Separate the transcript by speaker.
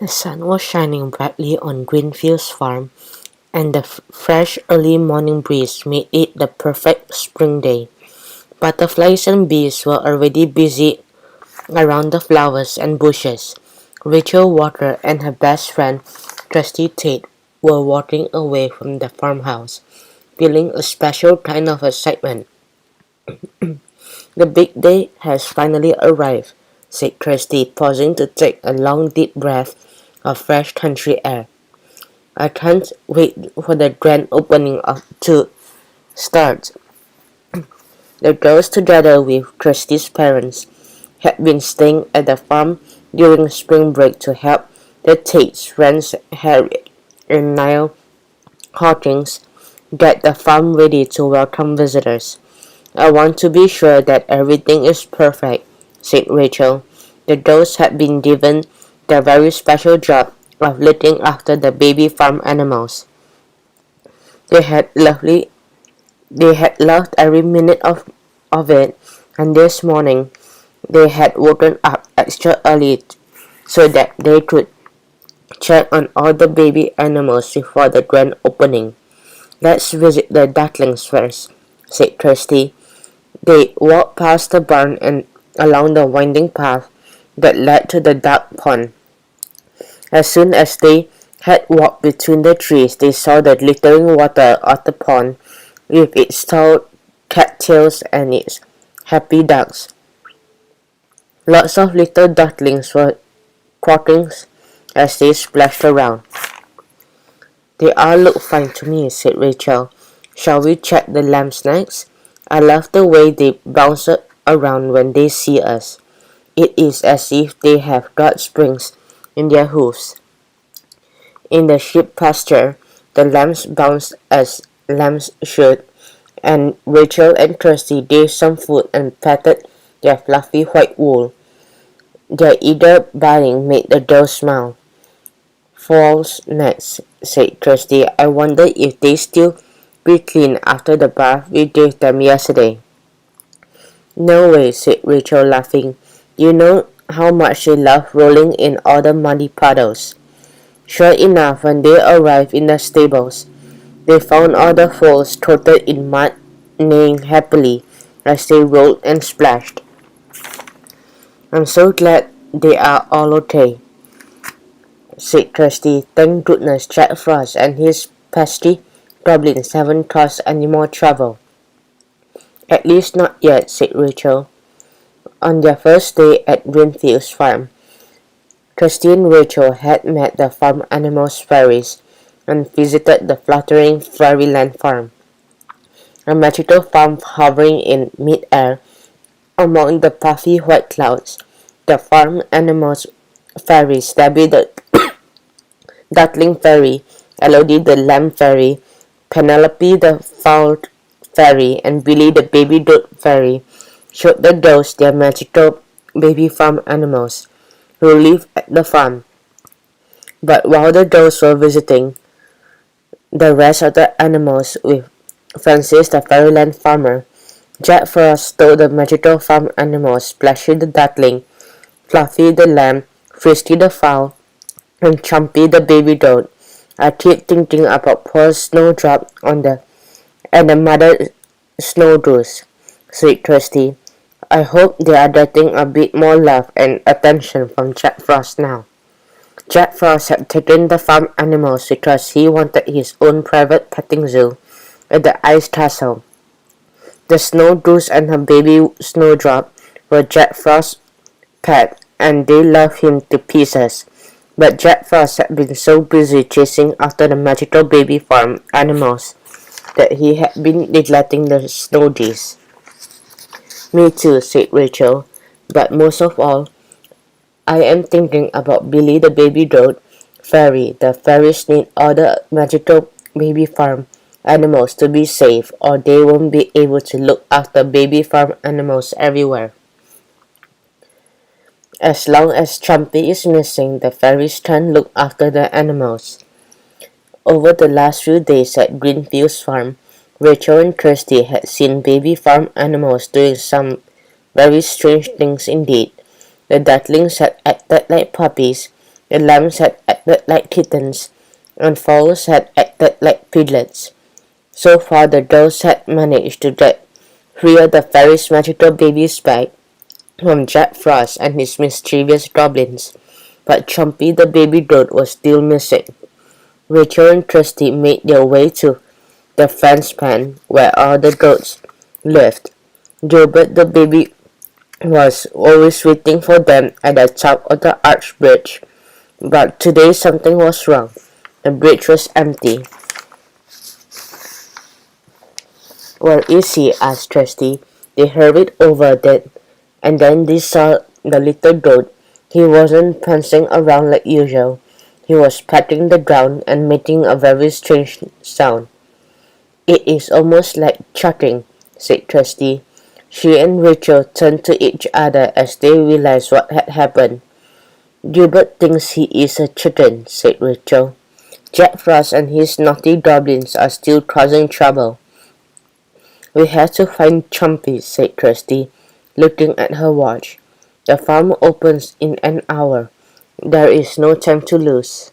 Speaker 1: The sun was shining brightly on Greenfield's farm, and the fresh early morning breeze made it the perfect spring day. Butterflies and bees were already busy around the flowers and bushes. Rachel Water and her best friend, Trusty Tate, were walking away from the farmhouse, feeling a special kind of excitement. The big day has finally arrived, said Trusty, pausing to take a long deep breath of fresh country air. I can't wait for the grand opening to start. The girls, together with Krusty's parents, had been staying at the farm during spring break to help the Tate's friends Harriet and Niall Hawkins get the farm ready to welcome visitors. I want to be sure that everything is perfect, said Rachel. The girls had been given the very special job of looking after the baby farm animals. They had lovely They had loved every minute of it, and this morning they had woken up extra early so that they could check on all the baby animals before the grand opening. Let's visit the ducklings first, said Kirsty. They walked past the barn and along the winding path that led to the duck pond. As soon as they had walked between the trees, they saw the glittering water of the pond with its tall cattails and its happy ducks. Lots of little ducklings were quacking as they splashed around. They all look fine to me, said Rachel. Shall we check the lambs next? I love the way they bounce around when they see us. It is as if they have got springs in their hooves. In the sheep pasture, the lambs bounced as lambs should, and Rachel and Kirsty gave some food and patted their fluffy white wool. Their eager biting made the girls smile. False next, said Kirsty. I wonder if they still be clean after the bath we gave them yesterday. No way, said Rachel, laughing. You know how much they love rolling in all the muddy puddles. Sure enough, when they arrived in the stables, they found all the foals coated in mud, neighing happily as they rolled and splashed. I'm so glad they are all okay, said Kirsty. Thank goodness Jack Frost and his pesky goblins haven't caused any more trouble. At least not yet, said Rachel. On their first day at Greenfield's farm, Kirsty and Rachel had met the farm animals fairies and visited the fluttering fairyland farm, a magical farm hovering in mid-air among the puffy white clouds. The farm animals fairies, Debbie the duckling fairy, Elodie the lamb fairy, Penelope the fowl fairy, and Billie the baby goat fairy showed the girls their magical baby farm animals who live at the farm. But while the girls were visiting the rest of the animals with Francis the fairyland farmer, Jack Frost told the magical farm animals Splashy the duckling, Fluffy the lamb, Frisky the fowl, and Chumpy the baby goat. I keep thinking about poor Snowdrop and the mother Snowdrop, said Kirsty. I hope they are getting a bit more love and attention from Jack Frost now. Jack Frost had taken the farm animals because he wanted his own private petting zoo at the ice castle. The Snowdrop and her baby Snowdrop were Jack Frost's pet, and they loved him to pieces. But Jack Frost had been so busy chasing after the magical baby farm animals that he had been neglecting the Snowdrops. Me too, said Rachel, but most of all, I am thinking about Billie the baby goat fairy. The fairies need all the magical baby farm animals to be safe, or they won't be able to look after baby farm animals everywhere. As long as Chumpy is missing, the fairies can look after the animals. Over the last few days at Greenfield's farm, Rachel and Kirsty had seen baby farm animals doing some very strange things indeed. The ducklings had acted like puppies, The lambs had acted like kittens, and fowls had acted like piglets. So far the doves had managed to get three of the fairy's magical babies back from Jack Frost and his mischievous goblins, but Chumpy the baby goat was still missing. Rachel and Trusty made their way to the fence pen where all the goats lived. Gilbert the baby was always waiting for them at the top of the arch bridge, but today something was wrong. The bridge was empty. "Where is he?" asked Trusty. They hurried over that, and then they saw the little goat. He wasn't prancing around like usual. He was patting the ground and making a very strange sound. "It is almost like chuckling," said Trusty. She and Rachel turned to each other as they realized what had happened. "Gilbert thinks he is a chicken," said Rachel. "Jack Frost and his naughty goblins are still causing trouble." "We have to find Chumpy," said Trusty, looking at her watch. "The farm opens in an hour. There is no time to lose."